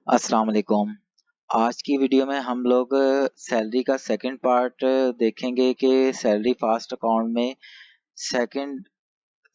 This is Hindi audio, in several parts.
अस्सलाम वालेकुम। आज की वीडियो में हम लोग सैलरी का सेकंड पार्ट देखेंगे कि सैलरी फास्ट अकाउंट में सेकंड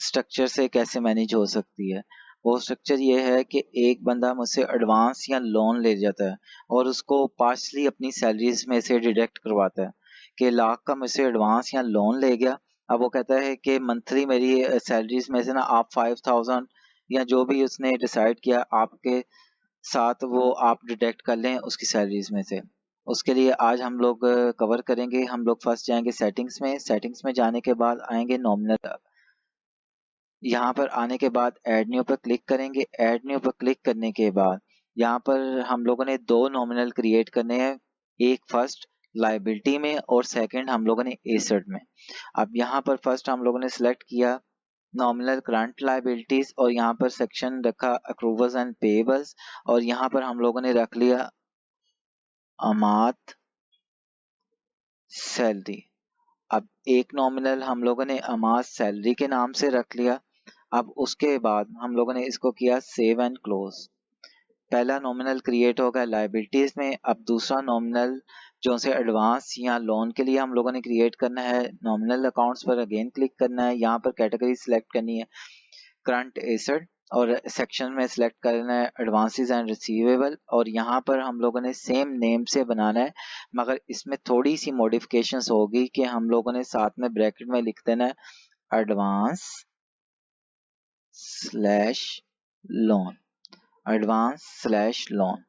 स्ट्रक्चर से कैसे मैनेज हो सकती है। वो स्ट्रक्चर ये है कि एक बंदा मुझसे एडवांस या लोन ले जाता है और उसको पार्शली अपनी सैलरीज में से डिडक्ट करवाता है कि लाख का मुझसे एडवांस या लोन ले गया। अब वो कहता है कि मंथली मेरी सैलरीज में से ना आप 5000 या जो भी उसने डिसाइड किया आपके साथ वो आप डिडक्ट कर लें उसकी सैलरीज में से। उसके लिए आज हम लोग कवर करेंगे। हम लोग फर्स्ट जाएंगे सेटिंग्स में जाने के बाद आएंगे नॉमिनल। यहाँ पर आने के बाद ऐड न्यू पर क्लिक करेंगे। ऐड न्यू पर क्लिक करने के बाद यहाँ पर हम लोगों ने दो नॉमिनल क्रिएट करने हैं, एक फर्स्ट लाइबिलिटी में और सेकंड हम लोगों ने एसेट में। अब यहाँ पर फर्स्ट हम लोगों ने सिलेक्ट किया नॉमिनल करंट लायबिलिटीज और यहाँ पर सेक्शन रखा अक्रूवर्स एंड पेएबल्स और यहाँ पर हम लोगों ने रख लिया अमात सैलरी। अब एक नॉमिनल हम लोगों ने अमात सैलरी के नाम से रख लिया। अब उसके बाद हम लोगों ने इसको किया सेव एंड क्लोज। पहला नॉमिनल क्रिएट होगा लायबिलिटीज में। अब दूसरा नॉमिनल जो से एडवांस या लोन के लिए हम लोगों ने क्रिएट करना है, नॉमिनल अकाउंट्स पर अगेन क्लिक करना है। यहाँ पर कैटेगरी सिलेक्ट करनी है करंट एसेट और सेक्शन में सिलेक्ट करना है एडवांसेस एंड रिसीवेबल और यहाँ पर हम लोगों ने सेम नेम से बनाना है, मगर इसमें थोड़ी सी मॉडिफिकेशंस होगी कि हम लोगों ने साथ में ब्रैकेट में लिख देना है advance slash loan, advance slash loan,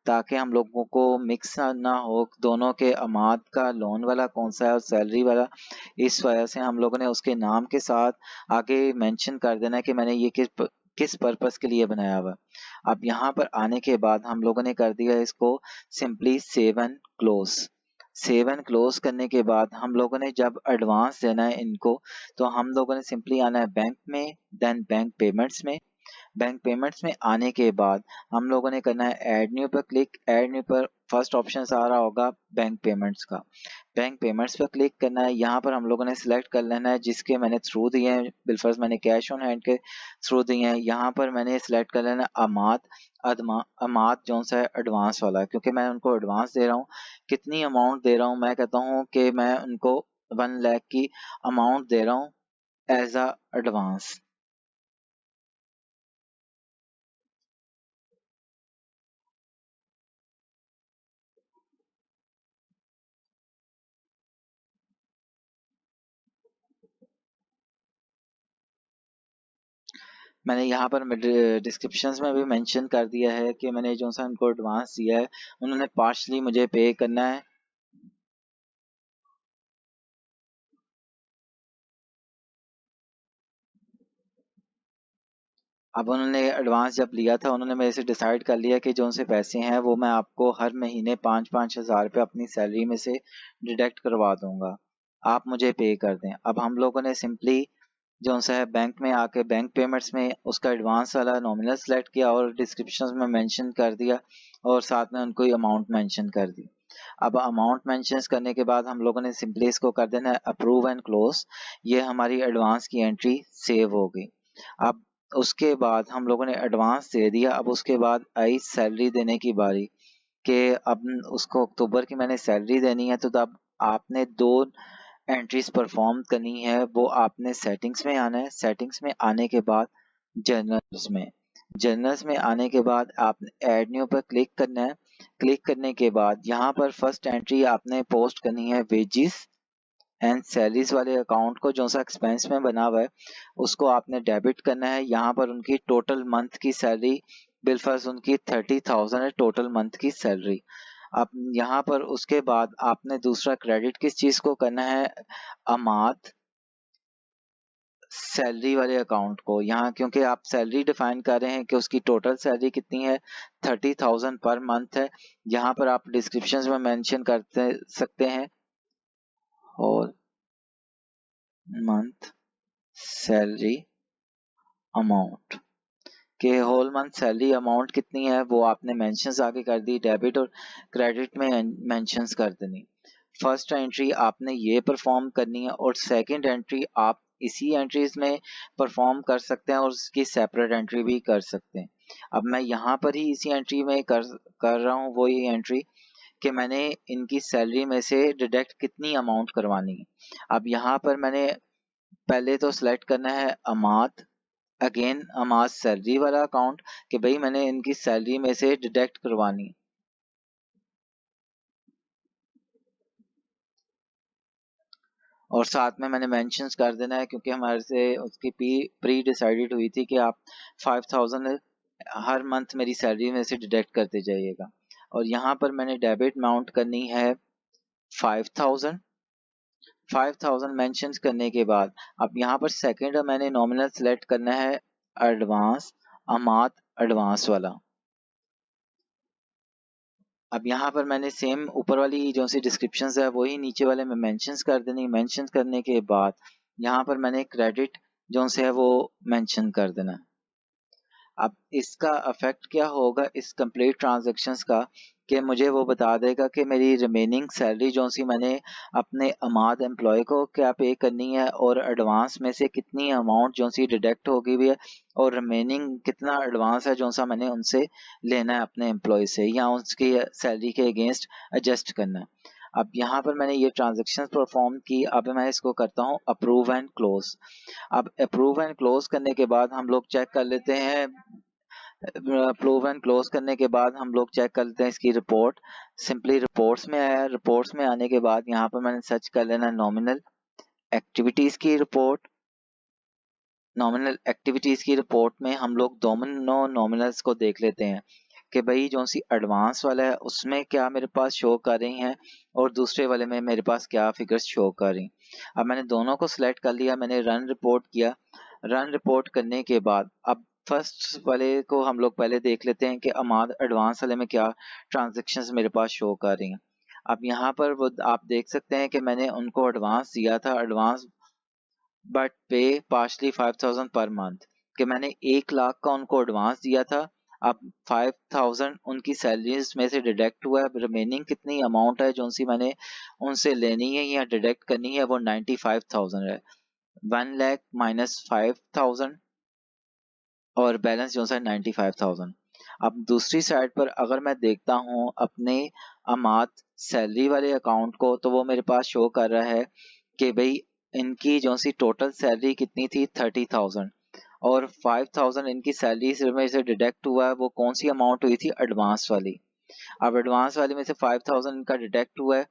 ताकि हम लोगों को मिक्स ना हो दोनों के अमाद का लोन वाला कौन सा है और सैलरी वाला। इस वजह से हम लोगों ने उसके नाम के साथ आगे मेंशन कर देना है कि मैंने ये किस पर्पस के लिए बनाया हुआ। अब यहाँ पर आने के बाद हम लोगों ने कर दिया इसको simply save and close. Save and close करने के बाद हम लोगों ने जब एडवांस देना है इनको तो हम लोगों ने सिंपली आना है बैंक में, देन बैंक पेमेंट्स में। बैंक पेमेंट्स में आने के बाद हम लोगों ने करना है ऐड न्यू पर क्लिक। ऐड न्यू पर फर्स्ट ऑप्शन आ रहा होगा बैंक पेमेंट्स का। बैंक पेमेंट्स पर क्लिक करना है। यहाँ पर हम लोगों ने सिलेक्ट कर लेना है जिसके मैंने थ्रू दिए हैं, बिलफर्ज मैंने कैश ऑन हैंड के थ्रू दिए हैं। यहाँ पर मैंने सिलेक्ट कर लेना अमात जो सा है एडवांस वाला, क्योंकि मैं उनको एडवांस दे रहा हूँ। कितनी अमाउंट दे रहा हूँ, मैं कहता हूँ कि मैं उनको 1 लाख की अमाउंट दे रहा हूँ एज अ एडवांस। मैंने यहाँ पर डिस्क्रिप्शंस में भी मेंशन कर दिया है कि मैंने जो सा उनको एडवांस दिया है उन्होंने पार्शली मुझे पे करना है। अब उन्होंने एडवांस जब लिया था उन्होंने मेरे से डिसाइड कर लिया कि जो उनसे पैसे हैं वो मैं आपको हर महीने 5-5 हज़ार रुपये अपनी सैलरी में से डिडक्ट करवा दूंगा, आप मुझे पे कर दें। अब हम लोगों ने सिंपली जो सा है बैंक में आके बैंक पेमेंट्स में उसका एडवांस वाला नॉमिनल सेलेक्ट किया और डिस्क्रिप्शन में मेंशन कर दिया और साथ में उनको अमाउंट मेंशन कर दी। अब अमाउंट मेंशन करने के बाद हम लोगों ने सिंपली इसको कर देना है अप्रूव एंड क्लोज। ये हमारी एडवांस की एंट्री सेव हो गई। अब उसके बाद हम लोगों ने एडवांस दे दिया। अब उसके बाद आई सैलरी देने की बारी कि अब उसको अक्टूबर की मैंने सैलरी देनी है, तो तब आपने दो एंट्रीज परफॉर्म करनी है। वो आपने सेटिंग्स में आना है। सेटिंग्स में आने के बाद जर्नल्स में आने के बाद आपने ऐड न्यू पर क्लिक करना है। क्लिक करने के बाद यहाँ पर फर्स्ट एंट्री आपने पोस्ट करनी है वेजिस एंड सैलरीज वाले अकाउंट को, जो सा एक्सपेंस में बना हुआ है उसको आपने डेबिट करना है। यहाँ पर उनकी टोटल मंथ की सैलरी बिलफर्ज उनकी 30,000 है टोटल मंथ की सैलरी। अब यहाँ पर उसके बाद आपने दूसरा क्रेडिट किस चीज को करना है, अमात सैलरी वाले अकाउंट को। यहाँ क्योंकि आप सैलरी डिफाइन कर रहे हैं कि उसकी टोटल सैलरी कितनी है, 30,000 पर मंथ है। यहाँ पर आप डिस्क्रिप्शन में मेंशन करते सकते हैं और मंथ सैलरी अमाउंट के होल मंथ सैलरी अमाउंट कितनी है वो आपने मेंशंस आगे कर दी, डेबिट और क्रेडिट में मेंशंस कर देनी। फर्स्ट एंट्री आपने ये परफॉर्म करनी है और सेकंड एंट्री आप इसी एंट्रीज में परफॉर्म कर सकते हैं और उसकी सेपरेट एंट्री भी कर सकते हैं। अब मैं यहाँ पर ही इसी एंट्री में कर रहा हूँ वही एंट्री कि मैंने इनकी सैलरी में से डिडक्ट कितनी अमाउंट करवानी है। अब यहाँ पर मैंने पहले तो सिलेक्ट करना है अमात, अगेन अमात सैलरी वाला अकाउंट, कि भाई मैंने इनकी सैलरी में से डिडक्ट करवानी है। और साथ में मैंने मेंशंस कर देना है, क्योंकि हमारे से उसकी प्री डिसाइडेड हुई थी कि आप 5000 हर मंथ मेरी सैलरी में से डिडक्ट करते जाइएगा। और यहाँ पर मैंने डेबिट अमाउंट करनी है 5000। 5000 मेंशंस करने के बाद अब यहाँ पर सेकंड मैंने नॉमिनल सेलेक्ट करना है एडवांस, अमात एडवांस वाला। अब यहाँ पर मैंने सेम ऊपर वाली जो सी डिस्क्रिप्शन है वही नीचे वाले में मेंशंस कर देनी। मेंशन करने के बाद यहाँ पर मैंने क्रेडिट जो से है वो मेंशन कर देना। अब इसका अफेक्ट क्या होगा इस कंप्लीट ट्रांजैक्शंस का, कि मुझे वो बता देगा कि मेरी रिमेनिंग सैलरी जो सी मैंने अपने अमाद एम्प्लॉय को क्या पे करनी है, और एडवांस में से कितनी अमाउंट जो सी डिडक्ट होगी भी है, और रिमेनिंग कितना एडवांस है जो सा मैंने उनसे लेना है अपने एम्प्लॉय से, या उसकी सैलरी के अगेंस्ट एडजस्ट करना है। अब यहाँ पर मैंने ये ट्रांजेक्शन परफॉर्म की। अब मैं इसको करता हूँ अप्रूव एंड क्लोज। अब अप्रूव एंड क्लोज करने के बाद हम लोग चेक कर लेते हैं, अप्रूव एंड क्लोज करने के बाद हम लोग चेक करते हैं इसकी रिपोर्ट। सिंपली रिपोर्ट्स में आया, रिपोर्ट्स में आने के बाद यहाँ पर मैंने सर्च कर लेना नॉमिनल एक्टिविटीज की रिपोर्ट। नॉमिनल एक्टिविटीज की रिपोर्ट में हम लोग दोनों नॉमिनल्स को देख लेते हैं कि भाई जो सी एडवांस वाला है उसमें क्या मेरे पास शो कर रही हैं, और दूसरे वाले में मेरे पास क्या फिगर्स शो कर रही। अब मैंने दोनों को सिलेक्ट कर लिया, मैंने रन रिपोर्ट किया। रन रिपोर्ट करने के बाद अब फर्स्ट वाले को हम लोग पहले देख लेते हैं कि अमाद एडवांस वाले में क्या ट्रांजेक्शन्स मेरे पास शो कर रही हैं। अब यहाँ पर वो आप देख सकते हैं कि मैंने उनको एडवांस दिया था, एडवांस बट पे पार्शली 5000 पर मंथ, कि मैंने 1 लाख का उनको एडवांस दिया था। अब 5000 उनकी सैलरीज में से डिडक्ट हुआ है, रिमेनिंग कितनी अमाउंट है जो सी मैंने उनसे लेनी है या डिडक्ट करनी है वो 95,000 है। 1 लाख माइनस 5000 और बैलेंस जो सा 95,000। अब दूसरी साइड पर अगर मैं देखता हूँ अपने अमात सैलरी वाले अकाउंट को, तो वो मेरे पास शो कर रहा है कि भाई इनकी जो सी टोटल सैलरी कितनी थी 30,000, और 5,000 इनकी सैलरी में से डिडक्ट हुआ है। वो कौन सी अमाउंट हुई थी एडवांस वाली। अब एडवांस वाले में से 5,000 इनका डिडक्ट हुआ है।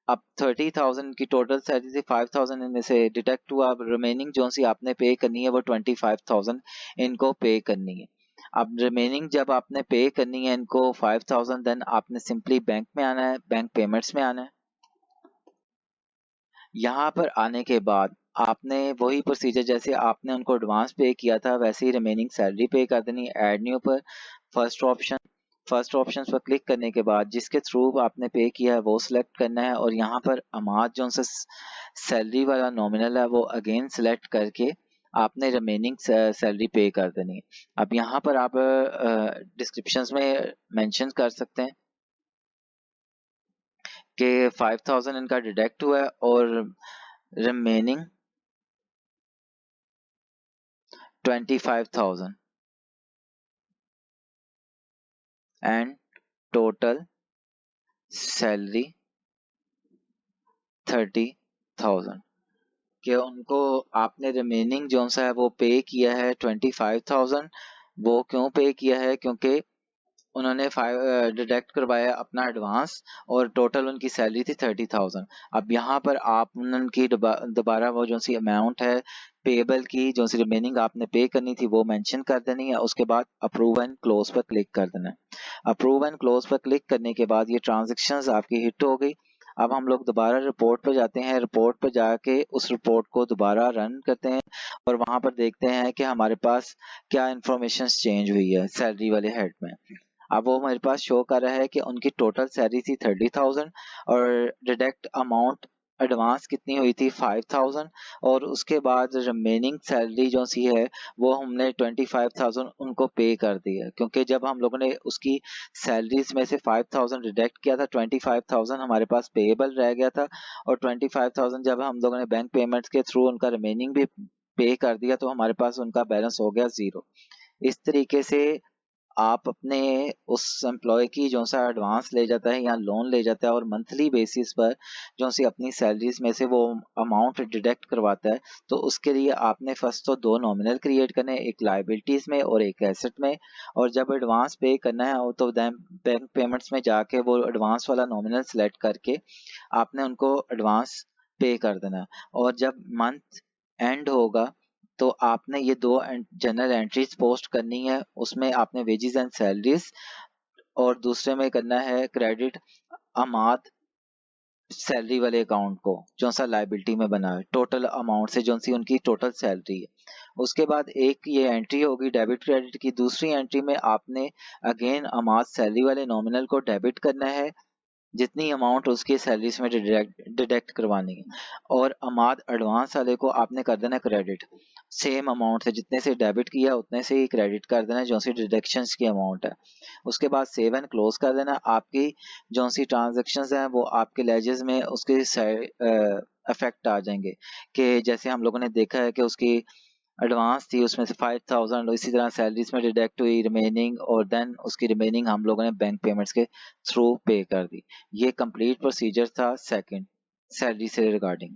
अब 30,000 की टोटल सैलरी थी, 5,000 इनमें से डिडक्ट हुआ। अब रिमेनिंग जो सी आपने पे करनी है वो 25,000 इनको पे करनी है। अब रिमेनिंग जब आपने पे करनी है इनको 5,000, देन आपने सिंपली बैंक में आना है, बैंक पेमेंट्स में आना है। यहाँ पर आने के बाद आपने वही प्रोसीजर जैसे आपने उनको एडवांस पे किया था वैसे ही रिमेनिंग सैलरी पे कर देनी है। ऐड न्यू पर फर्स्ट ऑप्शन पर क्लिक करने के बाद जिसके थ्रू आपने पे किया है वो सिलेक्ट करना है, और यहाँ पर अमाउंट जो से सैलरी वाला नॉमिनल है वो अगेन सिलेक्ट करके आपने रिमेनिंग सैलरी पे कर देनी है। अब यहाँ पर आप डिस्क्रिप्शंस में मेंशन कर सकते हैं कि 5,000 इनका डिडक्ट हुआ है और रिमेनिंग 25,000 एंड टोटल सैलरी 30,000, कि उनको आपने रिमेनिंग जो सा है वो पे किया है 25,000। वो क्यों पे किया है, क्योंकि उन्होंने डिडक्ट करवाया अपना एडवांस और टोटल उनकी सैलरी थी 30,000। अब यहाँ पर आप उनकी दोबारा वो जो सी अमाउंट है पेबल की जो सी रिमेनिंग आपने पे करनी थी वो मेंशन कर देनी है। उसके बाद अप्रूव एंड क्लोज पर क्लिक कर देना है। अप्रूव एंड क्लोज पर क्लिक करने के बाद ये ट्रांजेक्शन्स आपकी हिट हो गई। अब हम लोग दोबारा रिपोर्ट पर जाते हैं, रिपोर्ट पर जाके उस रिपोर्ट को दोबारा रन करते हैं और वहां पर देखते हैं कि हमारे पास क्या इंफॉर्मेशन चेंज हुई है सैलरी वाले हेड में। अब वो मेरे पास शो कर रहा है कि उनकी टोटल सैलरी थी 30,000 और डिडक्ट अमाउंट एडवांस कितनी हुई थी 5,000, और उसके बाद रिमेनिंग सैलरी जो सी है वो हमने 25,000 उनको पे कर दी है, क्योंकि जब हम लोगों ने उसकी सैलरीज में से 5,000 डिडक्ट किया था 25,000 हमारे पास पेएबल रह गया था, और 25,000 जब हम लोगों ने बैंक पेमेंट्स के थ्रू उनका रिमेनिंग भी पे कर दिया तो हमारे पास उनका बैलेंस हो गया 0। इस तरीके से आप अपने उस एम्प्लॉय की जो सा एडवांस ले जाता है या लोन ले जाता है और मंथली बेसिस पर जो सी अपनी सैलरीज में से वो अमाउंट डिडक्ट करवाता है, तो उसके लिए आपने फर्स्ट तो दो नॉमिनल क्रिएट करने, एक लाइबिलिटीज में और एक एसेट में। और जब एडवांस पे करना है तो बैंक पेमेंट्स में जाके वो एडवांस वाला नॉमिनल सेलेक्ट करके आपने उनको एडवांस पे कर देना है। और जब मंथ एंड होगा तो आपने ये दो जनरल एंट्रीज पोस्ट करनी है, उसमें आपने वेजेस एंड सैलरीज और दूसरे में करना है क्रेडिट अमाउंट सैलरी वाले अकाउंट को जो सा लाइबिलिटी में बना है टोटल अमाउंट से जो सी उनकी टोटल सैलरी है। उसके बाद एक ये एंट्री होगी डेबिट क्रेडिट की, दूसरी एंट्री में आपने अगेन अमाउंट सैलरी वाले नॉमिनल को डेबिट करना है जितनी अमाउंट उसकी सैलरीज में डिडक्ट करवानी है, और अमाउंट एडवांस वाले को आपने कर देना क्रेडिट सेम अमाउंट से, जितने से डेबिट किया उतने से ही क्रेडिट कर देना जो सी डिडक्शंस की अमाउंट है। उसके बाद सेव एंड क्लोज कर देना। आपकी जो सी ट्रांजेक्शन्स हैं वो आपके लेजेस में उसके इफेक्ट आ जाएंगे कि जैसे हम लोगों ने देखा है कि उसकी एडवांस थी उसमें से 5000 इसी तरह सैलरीज में डिडक्ट हुई रिमेनिंग, और देन उसकी रिमेनिंग हम लोगों ने बैंक पेमेंट्स के थ्रू पे कर दी। ये कंप्लीट प्रोसीजर था सेकंड सैलरी से रिगार्डिंग।